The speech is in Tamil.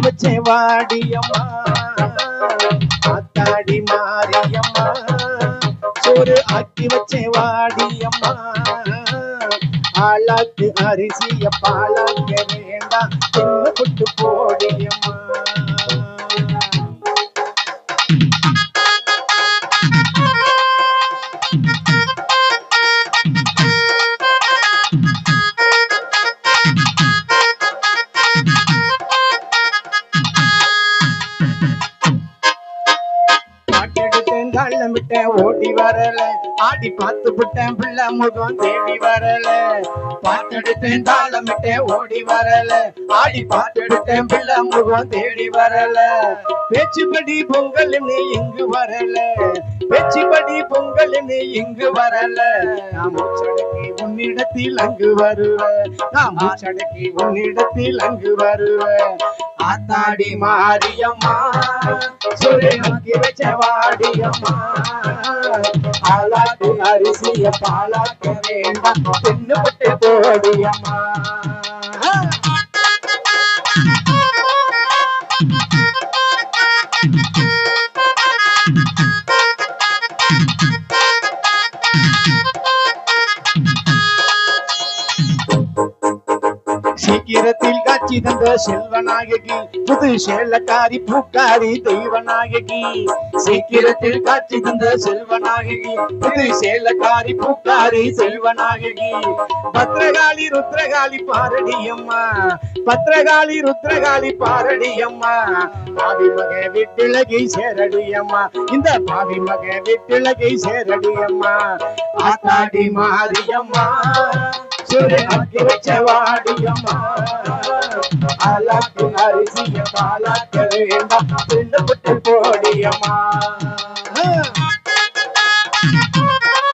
வச்சே வாடியம்மா ஆத்தாடி மாரியம்மா சோறு ஆக்கி வச்சே வாடியம்மா ஆளாக்கு அரிசிய பாலாக்க வேண்டாம் என்ன புட்டு போடியம்மா தாளமிட்டேன் ஓடி வரல ஆடி பார்த்து விட்டேன் பிள்ளை முகம் தேடி வரல பாட்டெடுத்தேன் தாளமிட்டேன் ஓடி வரல ஆடி பாட்டெடுத்தேன் பிள்ளை முகம் தேடி வரல பேச்சுப்படி பொங்கல் நீ இங்கு வரல பேச்சுப்படி பொங்கல் நீ இங்கு வரல நான் மூச்சடக்கி உன்னிடத்தில் அங்கு வருவேன் நான் மூச்சடக்கி உன்னிடத்தில் அங்கு வருவேன் ஆத்தாடி மாரியம்மா சூரியனுக்கு வச்ச வாடியம்மா ஆளாக்கு அரிசிய பாலாக்க வேண்டாம் தின்னு விட்டு போடியம்மா சீக்கிரத்தில் காட்சி தந்த செல்வநாயகி புது சேலக்காரி பூக்காரி தெய்வநாயகி சீக்கிரத்தில் காட்சி தந்த செல்வநாயகி புது சேலக்காரி பூக்காரி செல்வநாயகி பத்ரகாளி ருத்ரகாளி பாரடியம்மா பத்ரகாளி ருத்ரகாளி பாரடியம்மா பாவி மக விட்டிலகை சேரடியம்மா இந்த பாவி மக விட்டிலகை சேரடியம்மா ஆத்தாடி மாரியம்மா சூரியனுக்கு வச்ச வாடியம்மா ஆளாக்கு அரிசிய பாலாக்க வேண்டாம் தின்னு விட்டு போடியம்மா